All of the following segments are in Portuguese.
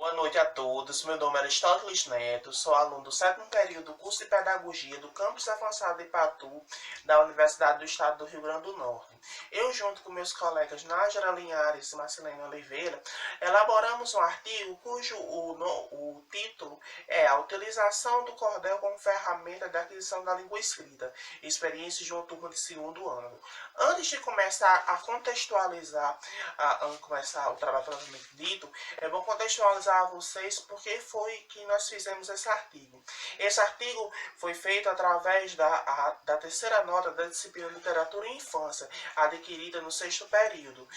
Boa noite a todos. Meu nome é Aristóteles Neto, sou aluno do 7º período do curso de Pedagogia do Campus Avançado de Ipatu, da Universidade do Estado do Rio Grande do Norte. Eu, junto com meus colegas Nájera Linhares e Marcelene Oliveira, elaboramos um artigo cujo o título é A Utilização do Cordel como Ferramenta de Aquisição da Língua Escrita, experiência de uma turma de 2º ano. Antes de começar a contextualizar, começar o trabalho propriamente dito, é bom contextualizar a vocês porque foi que nós fizemos esse artigo. Esse artigo foi feito através da terceira nota da disciplina Literatura e Infância, adquirida no 6º período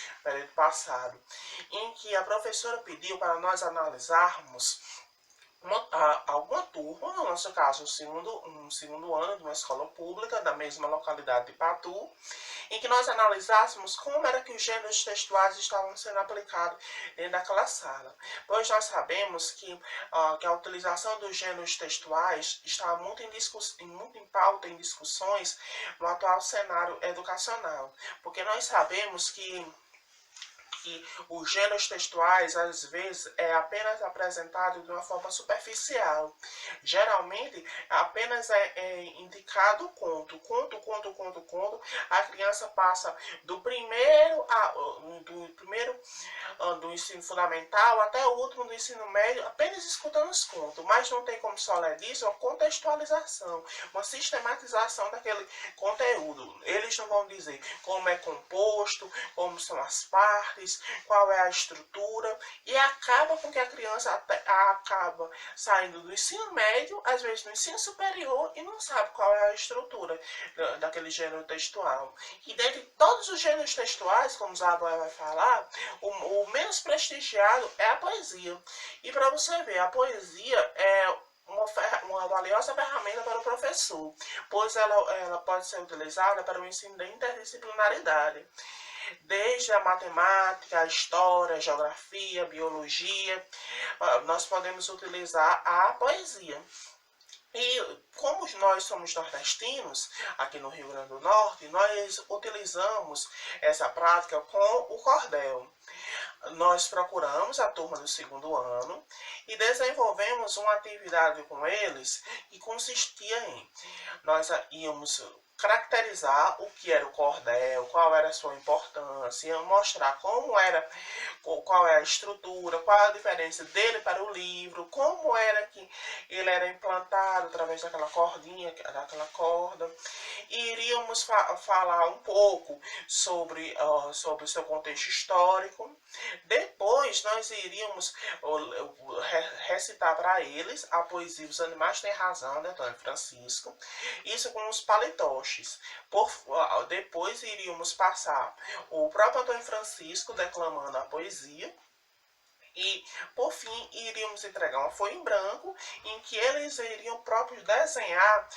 passado, em que a professora pediu para nós analisarmos alguma turma, no nosso caso, um segundo ano de uma escola pública da mesma localidade de Patu, em que nós analisássemos como era que os gêneros textuais estavam sendo aplicados dentro daquela sala. Pois nós sabemos que a utilização dos gêneros textuais está muito em pauta, em discussões no atual cenário educacional, porque nós sabemos que os gêneros textuais, às vezes, é apenas apresentado de uma forma superficial. Geralmente, apenas é indicado o conto. Conto. A criança passa do primeiro ano do ensino fundamental até o último do ensino médio, apenas escutando os contos. Mas não tem como só ler disso, uma contextualização, uma sistematização daquele conteúdo. Eles não vão dizer como é composto, como são as partes, qual é a estrutura, e acaba com que a criança acaba saindo do ensino médio, às vezes do ensino superior, e não sabe qual é a estrutura daquele gênero textual. E dentre todos os gêneros textuais, como Isabel vai falar, o menos prestigiado é a poesia. E para você ver, a poesia é uma valiosa ferramenta para o professor, pois ela pode ser utilizada para o ensino da interdisciplinaridade, desde a matemática, a história, a geografia, a biologia, nós podemos utilizar a poesia. E como nós somos nordestinos, aqui no Rio Grande do Norte, nós utilizamos essa prática com o cordel. Nós procuramos a turma do 2º ano e desenvolvemos uma atividade com eles que consistia em nós íamos caracterizar o que era o cordel, qual era a sua importância, mostrar como era, qual é a estrutura, qual a diferença dele para o livro, como era que ele era implantado através daquela cordinha, daquela corda. E iríamos falar um pouco sobre o seu contexto histórico. Depois nós iríamos recitar para eles a poesia Os Animais Têm Razão, de Antônio Francisco, isso com os palitoches. Depois iríamos passar o próprio Antônio Francisco declamando a poesia. E, por fim, iríamos entregar uma folha em branco em que eles iriam próprios desenhar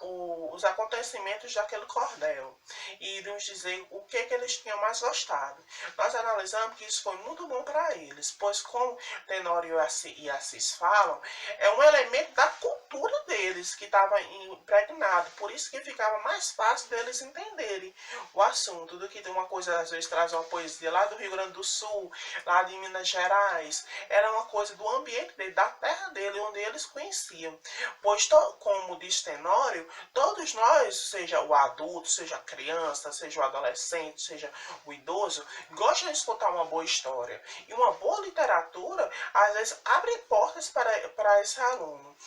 os acontecimentos daquele cordel. E iriam dizer o que eles tinham mais gostado. Nós analisamos que isso foi muito bom para eles, pois como Tenório e Assis falam, é um elemento da cultura deles que estava impregnado. Por isso que ficava mais fácil deles entenderem o assunto do que uma coisa, às vezes, traz uma poesia lá do Rio Grande do Sul, lá de Minas Gerais, era uma coisa do ambiente dele, da terra dele, onde eles conheciam. Pois, como diz Tenório, todos nós, seja o adulto, seja a criança, seja o adolescente, seja o idoso, gostam de escutar uma boa história. E uma boa literatura, às vezes, abre portas para esse aluno.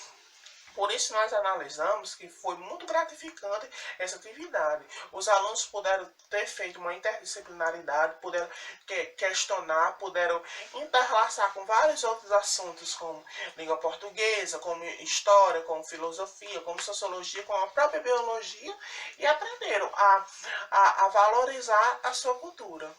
Por isso nós analisamos que foi muito gratificante essa atividade. Os alunos puderam ter feito uma interdisciplinaridade, puderam questionar, puderam interlaçar com vários outros assuntos, como língua portuguesa, como história, como filosofia, como sociologia, como a própria biologia, e aprenderam a valorizar a sua cultura.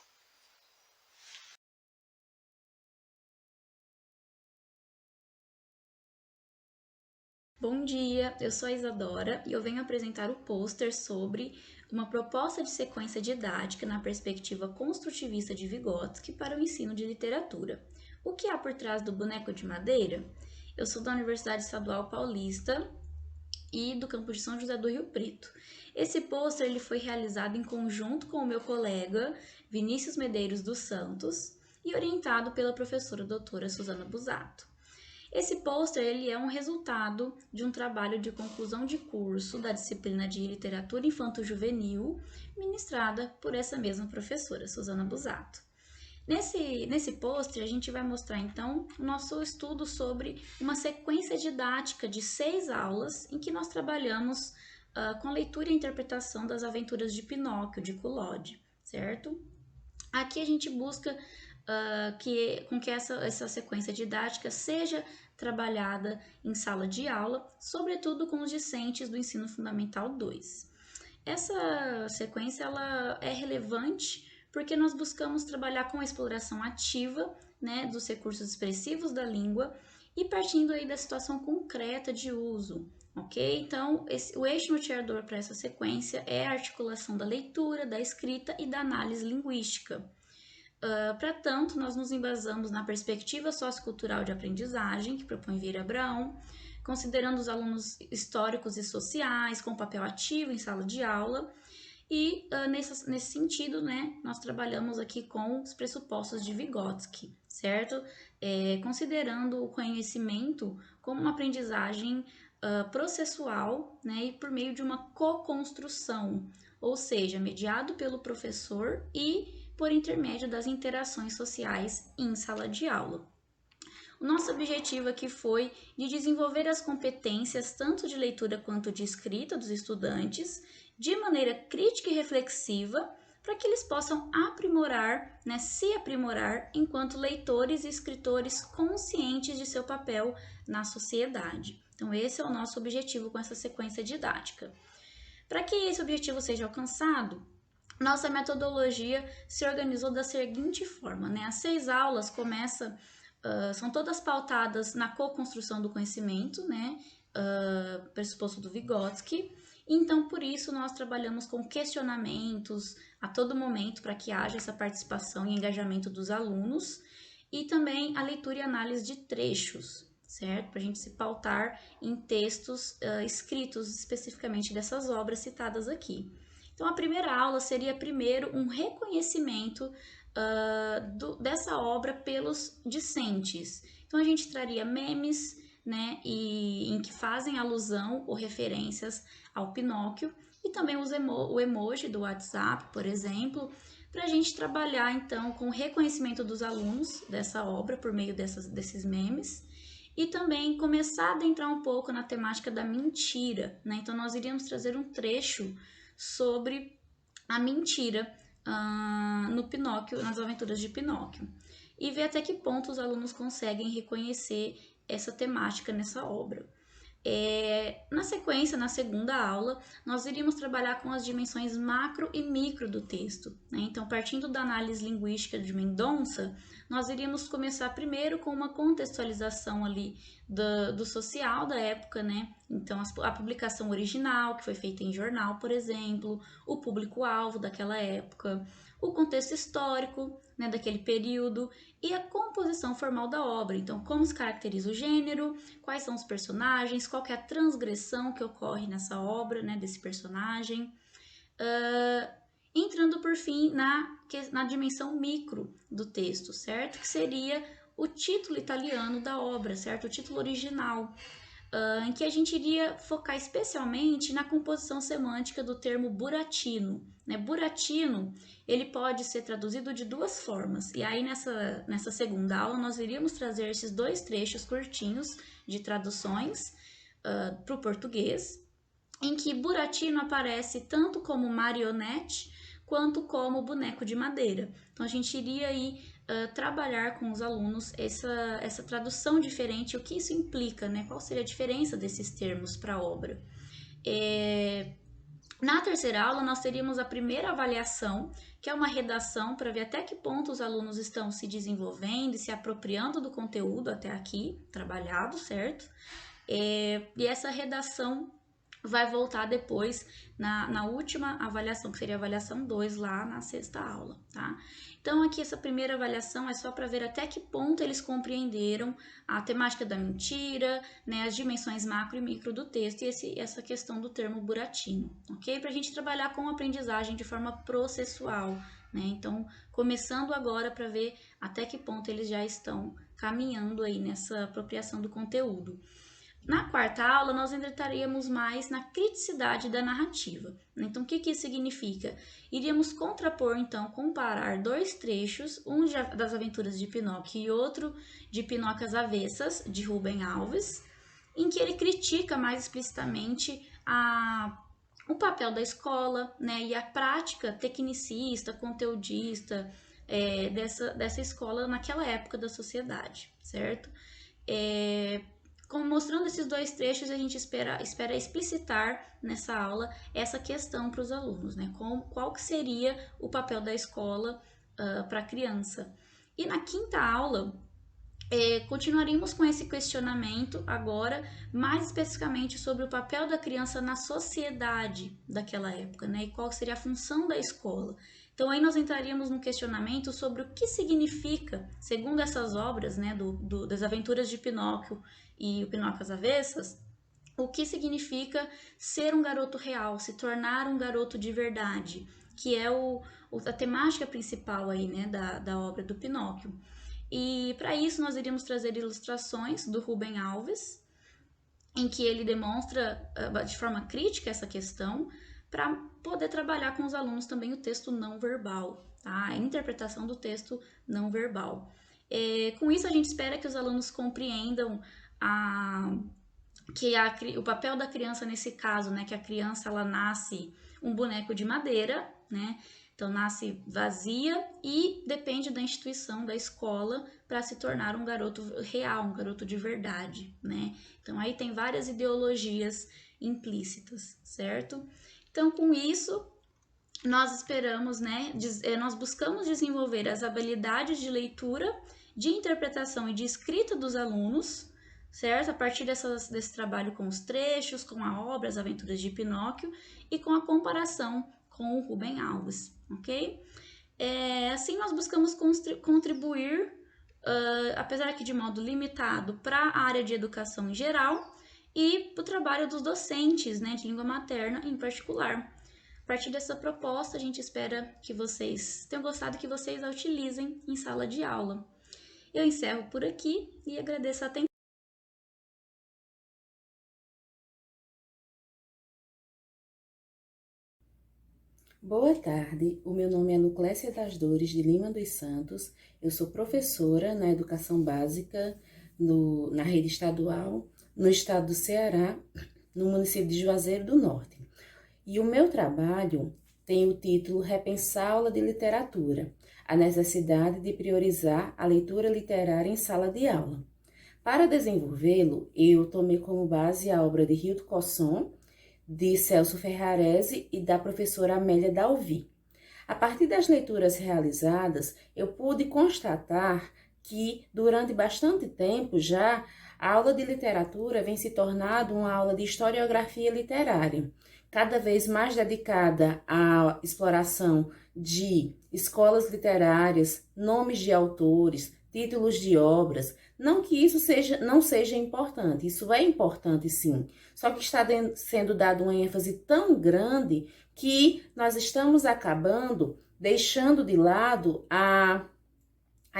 Bom dia, eu sou a Isadora e eu venho apresentar o pôster sobre uma proposta de sequência didática na perspectiva construtivista de Vygotsky para o ensino de literatura. O que há por trás do boneco de madeira? Eu sou da Universidade Estadual Paulista e do campus de São José do Rio Preto. Esse pôster foi realizado em conjunto com o meu colega Vinícius Medeiros dos Santos e orientado pela professora doutora Suzana Busato. Esse pôster ele é um resultado de um trabalho de conclusão de curso da disciplina de Literatura Infanto-Juvenil, ministrada por essa mesma professora, Suzana Busato. Nesse pôster, a gente vai mostrar, então, o nosso estudo sobre uma sequência didática de 6 aulas em que nós trabalhamos com a leitura e a interpretação das aventuras de Pinóquio, de Collodi, certo? Aqui a gente busca que essa sequência didática seja trabalhada em sala de aula, sobretudo com os discentes do Ensino Fundamental 2. Essa sequência ela é relevante porque nós buscamos trabalhar com a exploração ativa, né, dos recursos expressivos da língua e partindo aí da situação concreta de uso, ok? Então, o eixo norteador para essa sequência é a articulação da leitura, da escrita e da análise linguística. Para tanto, nós nos embasamos na perspectiva sociocultural de aprendizagem, que propõe Vieira Abrão, considerando os alunos históricos e sociais com papel ativo em sala de aula, e nesse sentido, né, nós trabalhamos aqui com os pressupostos de Vygotsky, certo? Considerando o conhecimento como uma aprendizagem processual, né, e por meio de uma co-construção, ou seja, mediado pelo professor e por intermédio das interações sociais em sala de aula. O nosso objetivo aqui foi de desenvolver as competências tanto de leitura quanto de escrita dos estudantes de maneira crítica e reflexiva para que eles possam aprimorar, né, se aprimorar enquanto leitores e escritores conscientes de seu papel na sociedade. Então esse é o nosso objetivo com essa sequência didática. Para que esse objetivo seja alcançado, nossa metodologia se organizou da seguinte forma, né? As 6 aulas são todas pautadas na co-construção do conhecimento, né? Pressuposto do Vygotsky. Então, por isso, nós trabalhamos com questionamentos a todo momento para que haja essa participação e engajamento dos alunos e também a leitura e análise de trechos, certo? Para a gente se pautar em textos escritos especificamente dessas obras citadas aqui. Então, a primeira aula seria primeiro um reconhecimento dessa obra pelos discentes. Então, a gente traria memes, né, em que fazem alusão ou referências ao Pinóquio e também o emoji do WhatsApp, por exemplo, para a gente trabalhar então com o reconhecimento dos alunos dessa obra por meio desses memes e também começar a adentrar um pouco na temática da mentira, né? Então, nós iríamos trazer um trecho sobre a mentira no Pinóquio, nas aventuras de Pinóquio, e ver até que ponto os alunos conseguem reconhecer essa temática nessa obra. Na sequência, na segunda aula, nós iríamos trabalhar com as dimensões macro e micro do texto, né? Então, partindo da análise linguística de Mendonça, nós iríamos começar primeiro com uma contextualização ali do social da época, né? Então, a publicação original, que foi feita em jornal, por exemplo, o público-alvo daquela época, o contexto histórico, né, daquele período e a composição formal da obra. Então, como se caracteriza o gênero, quais são os personagens, qual que é a transgressão que ocorre nessa obra, né, desse personagem. Entrando, por fim, na dimensão micro do texto, certo? Que seria o título italiano da obra, certo? O título original, em que a gente iria focar especialmente na composição semântica do termo buratino, né? Buratino, ele pode ser traduzido de 2 formas, e aí nessa segunda aula nós iríamos trazer esses 2 trechos curtinhos de traduções para o português, em que buratino aparece tanto como marionete quanto como boneco de madeira. Então a gente iria aí trabalhar com os alunos essa tradução diferente, o que isso implica, né? Qual seria a diferença desses termos para a obra. Na terceira aula, nós teríamos a primeira avaliação, que é uma redação para ver até que ponto os alunos estão se desenvolvendo e se apropriando do conteúdo até aqui, trabalhado, certo? E essa redação vai voltar depois na última avaliação, que seria a avaliação 2, lá na sexta aula, tá? Então, aqui essa primeira avaliação é só para ver até que ponto eles compreenderam a temática da mentira, né, as dimensões macro e micro do texto e essa questão do termo buratino, ok? Para a gente trabalhar com a aprendizagem de forma processual, né? Então, começando agora para ver até que ponto eles já estão caminhando aí nessa apropriação do conteúdo. Na quarta aula, nós entraríamos mais na criticidade da narrativa. Então, o que isso significa? Iríamos contrapor, então, comparar dois trechos, um das Aventuras de Pinóquio e outro de Pinóquio às Avessas, de Rubem Alves, em que ele critica mais explicitamente o papel da escola, né, e a prática tecnicista, conteudista dessa escola naquela época da sociedade, certo? Mostrando esses dois trechos, a gente espera explicitar nessa aula essa questão para os alunos, né? Qual que seria o papel da escola para a criança. E na quinta aula, continuaríamos com esse questionamento agora, mais especificamente sobre o papel da criança na sociedade daquela época, né? E qual seria a função da escola. Então aí nós entraríamos num questionamento sobre o que significa, segundo essas obras, né, das Aventuras de Pinóquio e o Pinóquio às Avessas, o que significa ser um garoto real, se tornar um garoto de verdade, que é a temática principal aí, né, da obra do Pinóquio. E para isso nós iríamos trazer ilustrações do Rubem Alves, em que ele demonstra de forma crítica essa questão, para poder trabalhar com os alunos também o texto não verbal, tá? A interpretação do texto não verbal. Com isso a gente espera que os alunos compreendam o papel da criança nesse caso, né? Que a criança ela nasce um boneco de madeira, né? Então, nasce vazia e depende da instituição, da escola, para se tornar um garoto real, um garoto de verdade, né? Então, aí tem várias ideologias implícitas, certo? Então, com isso, nós esperamos, né? Nós buscamos desenvolver as habilidades de leitura, de interpretação e de escrita dos alunos, certo? A partir desse trabalho com os trechos, com a obra As Aventuras de Pinóquio e com a comparação com o Rubem Alves, ok? Assim nós buscamos contribuir, apesar que de modo limitado, para a área de educação em geral e para o trabalho dos docentes, né, de língua materna em particular. A partir dessa proposta, a gente espera que vocês tenham gostado e que vocês a utilizem em sala de aula. Eu encerro por aqui e agradeço a atenção. Boa tarde, o meu nome é Luclécia das Dores de Lima dos Santos, eu sou professora na educação básica na rede estadual, no estado do Ceará, no município de Juazeiro do Norte. E o meu trabalho tem o título Repensar a aula de literatura, a necessidade de priorizar a leitura literária em sala de aula. Para desenvolvê-lo, eu tomei como base a obra de Hildo Cosson, de Celso Ferrarese e da professora Amélia Dalvi. A partir das leituras realizadas, eu pude constatar que, durante bastante tempo já, a aula de literatura vem se tornando uma aula de historiografia literária, cada vez mais dedicada à exploração de escolas literárias, nomes de autores, títulos de obras. Não que isso não seja importante, isso é importante sim, só que está sendo dado uma ênfase tão grande que nós estamos acabando deixando de lado a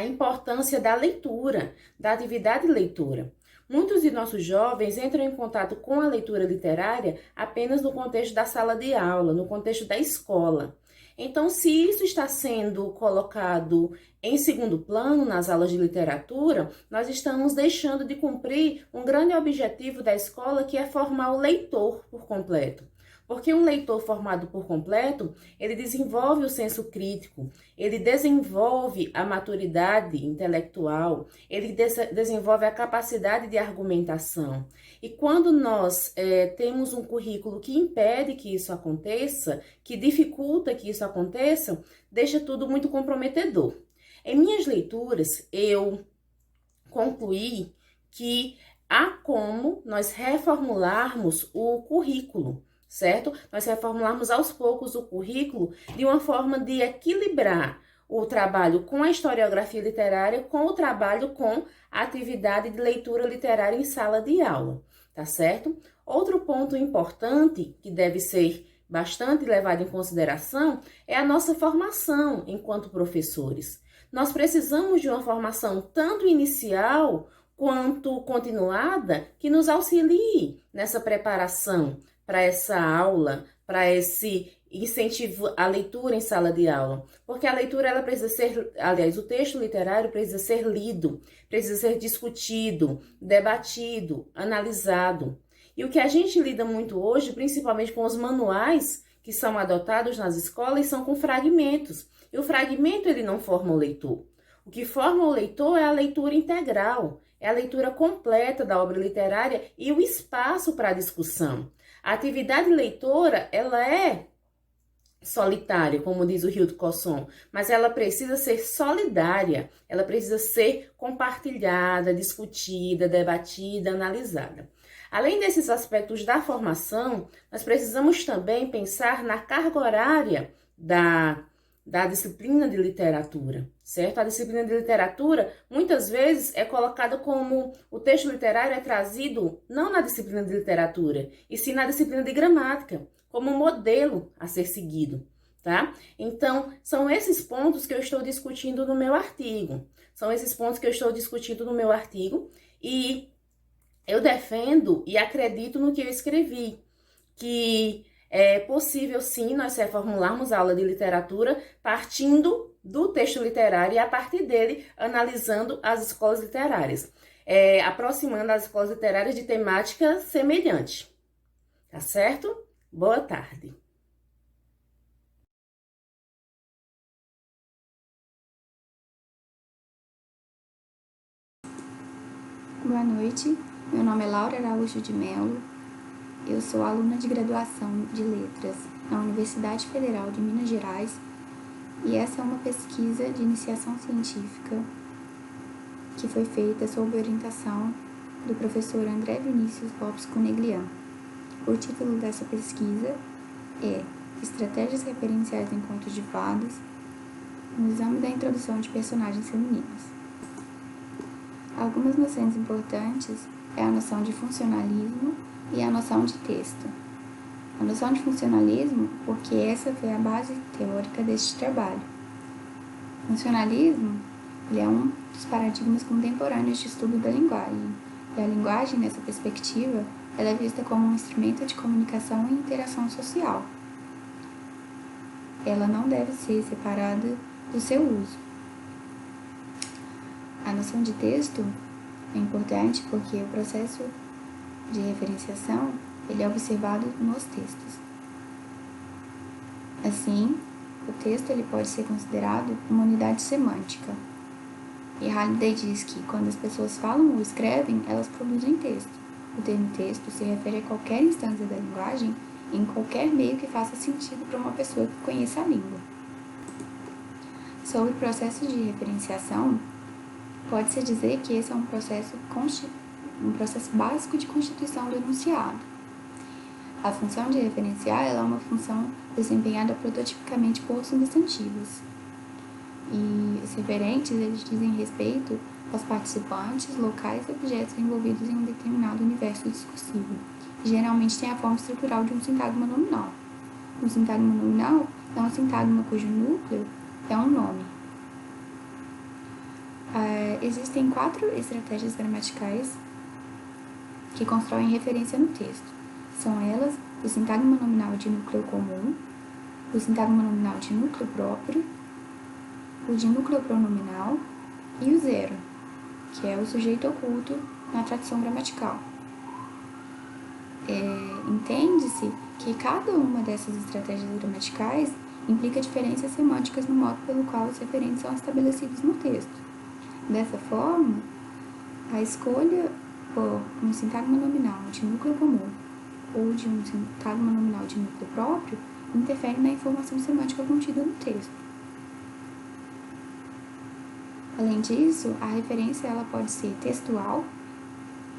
importância da leitura, da atividade leitura. Muitos de nossos jovens entram em contato com a leitura literária apenas no contexto da sala de aula, no contexto da escola. Então, se isso está sendo colocado em segundo plano nas aulas de literatura, nós estamos deixando de cumprir um grande objetivo da escola, que é formar o leitor por completo. Porque um leitor formado por completo, ele desenvolve o senso crítico, ele desenvolve a maturidade intelectual, ele desenvolve a capacidade de argumentação. E quando nós temos um currículo que impede que isso aconteça, que dificulta que isso aconteça, deixa tudo muito comprometedor. Em minhas leituras, eu concluí que há como nós reformularmos o currículo, certo? Nós reformularmos aos poucos o currículo de uma forma de equilibrar o trabalho com a historiografia literária com o trabalho com a atividade de leitura literária em sala de aula, tá certo? Outro ponto importante que deve ser bastante levada em consideração é a nossa formação enquanto professores. Nós precisamos de uma formação tanto inicial quanto continuada que nos auxilie nessa preparação para essa aula, para esse incentivo à leitura em sala de aula. Porque a leitura, ela precisa ser, aliás, o texto literário precisa ser lido, precisa ser discutido, debatido, analisado. E o que a gente lida muito hoje, principalmente com os manuais que são adotados nas escolas, são com fragmentos. E o fragmento, ele não forma o leitor. O que forma o leitor é a leitura integral, é a leitura completa da obra literária e o espaço para a discussão. A atividade leitora, ela é solitária, como diz o Hildo Cosson, mas ela precisa ser solidária, ela precisa ser compartilhada, discutida, debatida, analisada. Além desses aspectos da formação, nós precisamos também pensar na carga horária da disciplina de literatura, certo? A disciplina de literatura, muitas vezes, é colocada como o texto literário é trazido não na disciplina de literatura, e sim na disciplina de gramática, como um modelo a ser seguido, tá? Então, são esses pontos que eu estou discutindo no meu artigo. E eu defendo e acredito no que eu escrevi, que é possível, sim, nós reformularmos a aula de literatura partindo do texto literário e, a partir dele, analisando as escolas literárias, aproximando as escolas literárias de temática semelhante. Tá certo? Boa tarde. Boa noite, meu nome é Laura Araújo de Mello, eu sou aluna de graduação de Letras na Universidade Federal de Minas Gerais e essa é uma pesquisa de iniciação científica que foi feita sob orientação do professor André Vinícius Lopes Coneglian. O título dessa pesquisa é Estratégias referenciais em contos de fadas no exame da introdução de personagens femininos. Algumas noções importantes é a noção de funcionalismo e a noção de texto. A noção de funcionalismo, porque essa foi a base teórica deste trabalho. Funcionalismo, ele é um dos paradigmas contemporâneos de estudo da linguagem, e a linguagem, nessa perspectiva, ela é vista como um instrumento de comunicação e interação social. Ela não deve ser separada do seu uso. A noção de texto é importante porque o processo de referenciação ele é observado nos textos. Assim, o texto ele pode ser considerado uma unidade semântica. E Halliday diz que quando as pessoas falam ou escrevem, elas produzem texto. O termo texto se refere a qualquer instância da linguagem em qualquer meio que faça sentido para uma pessoa que conheça a língua. Sobre o processo de referenciação, pode-se dizer que esse é um processo básico de constituição do enunciado. A função de referenciar ela é uma função desempenhada prototipicamente por substantivos. E os referentes eles dizem respeito aos participantes, locais e objetos envolvidos em um determinado universo discursivo. E geralmente tem a forma estrutural de um sintagma nominal. Um sintagma nominal é um sintagma cujo núcleo é um nome. Existem 4 estratégias gramaticais que constroem referência no texto. São elas o sintagma nominal de núcleo comum, o sintagma nominal de núcleo próprio, o de núcleo pronominal e o zero, que é o sujeito oculto na tradição gramatical. Entende-se que cada uma dessas estratégias gramaticais implica diferenças semânticas no modo pelo qual os referentes são estabelecidos no texto. Dessa forma, a escolha por um sintagma nominal de núcleo comum ou de um sintagma nominal de núcleo próprio interfere na informação semântica contida no texto. Além disso, a referência ela pode ser textual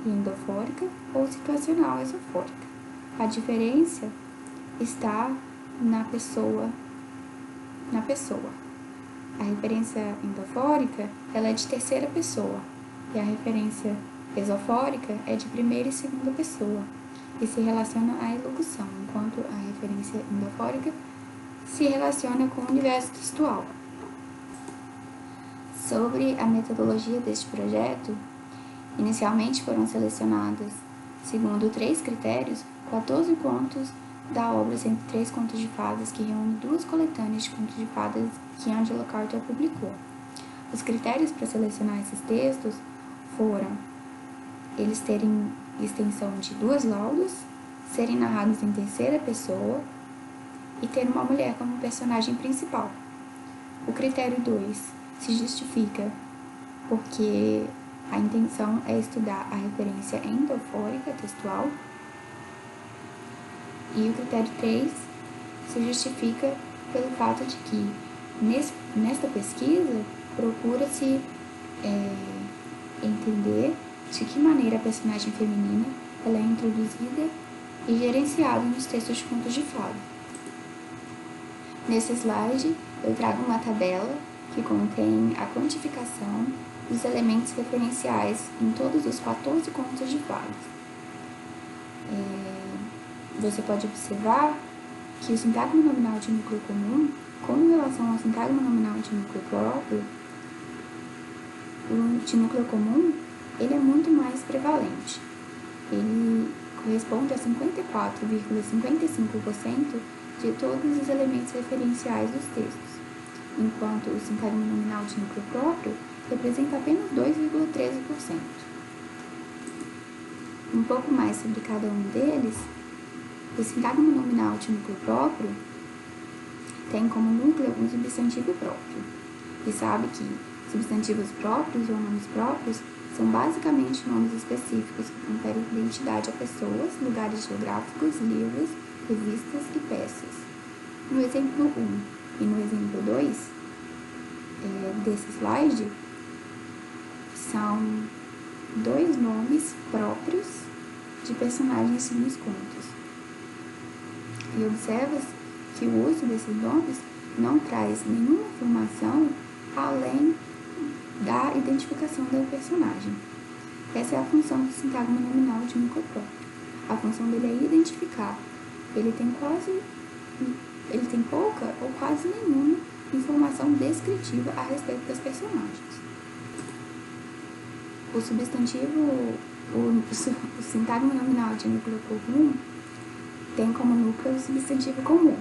e endofórica ou situacional exofórica. A diferença está na pessoa. A referência endofórica ela é de terceira pessoa e a referência exofórica é de primeira e segunda pessoa e se relaciona à elocução, enquanto a referência endofórica, se relaciona com o universo textual. Sobre a metodologia deste projeto, inicialmente foram selecionadas, segundo 3 critérios, 14 contos da obra 103 Contos de Fadas, que reúne 2 coletâneas de contos de fadas que Angela Carter publicou. Os critérios para selecionar esses textos foram eles terem extensão de 2 laudos, serem narrados em terceira pessoa e ter uma mulher como personagem principal. O critério 2 se justifica porque a intenção é estudar a referência endofórica textual. E o critério 3 se justifica pelo fato de que, nesta pesquisa, procura-se entender de que maneira a personagem feminina ela é introduzida e gerenciada nos textos de contos de fada. Nesse slide, eu trago uma tabela que contém a quantificação dos elementos referenciais em todos os 14 contos de fadas. Você pode observar que o sintagma nominal de núcleo comum, com relação ao sintagma nominal de núcleo próprio, o de núcleo comum, ele é muito mais prevalente. Ele corresponde a 54,55% de todos os elementos referenciais dos textos, enquanto o sintagma nominal de núcleo próprio representa apenas 2,13%. Um pouco mais sobre cada um deles, o sintagma nominal de núcleo próprio tem como núcleo um substantivo próprio, e sabe que substantivos próprios ou nomes próprios são basicamente nomes específicos que conferem identidade a pessoas, lugares geográficos, livros, revistas e peças. No exemplo 1 e no exemplo 2 desse slide, são 2 nomes próprios de personagens nos contos. E observa que o uso desses nomes não traz nenhuma informação além da identificação da personagem. Essa é a função do sintagma nominal de núcleo próprio. A função dele é identificar. Ele tem pouca ou quase nenhuma informação descritiva a respeito das personagens. O sintagma nominal de núcleo comum tem como núcleo o substantivo comum.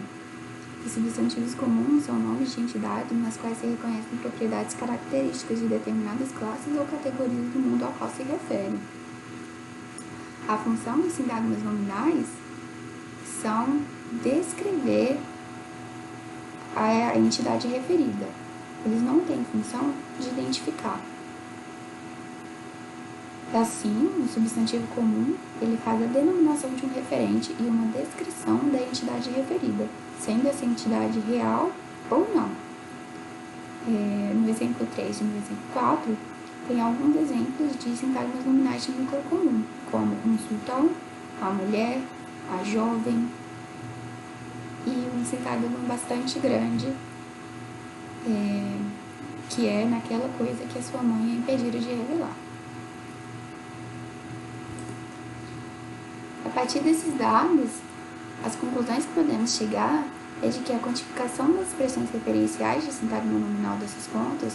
Os substantivos comuns são nomes de entidades nas quais se reconhecem propriedades características de determinadas classes ou categorias do mundo ao qual se refere. A função dos sintagmas nominais são descrever a entidade referida. Eles não têm função de identificar. Assim, o substantivo comum, ele faz a denominação de um referente e uma descrição da entidade referida, sendo essa entidade real ou não. No exemplo 3 e no exemplo 4, tem alguns exemplos de sintagmas nominais de núcleo comum, como um sultão, a mulher, a jovem, e um sintagma bastante grande, que é naquela coisa que a sua mãe é impedida de revelar. A partir desses dados, as conclusões que podemos chegar é de que a quantificação das expressões referenciais de sintagma nominal desses contos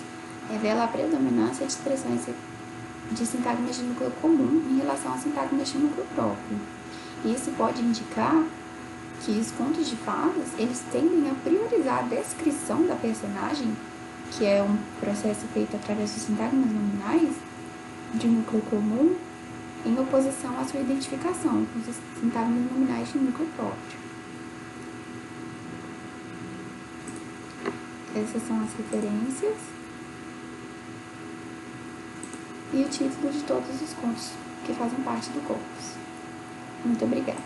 revela a predominância de expressões de sintagmas de núcleo comum em relação a sintagmas de núcleo próprio. Isso pode indicar que os contos de fadas, eles tendem a priorizar a descrição da personagem, que é um processo feito através dos sintagmas nominais de núcleo comum, em oposição à sua identificação com os sintagmas nominais de núcleo próprio. Essas são as referências e o título de todos os contos que fazem parte do corpus. Muito obrigada.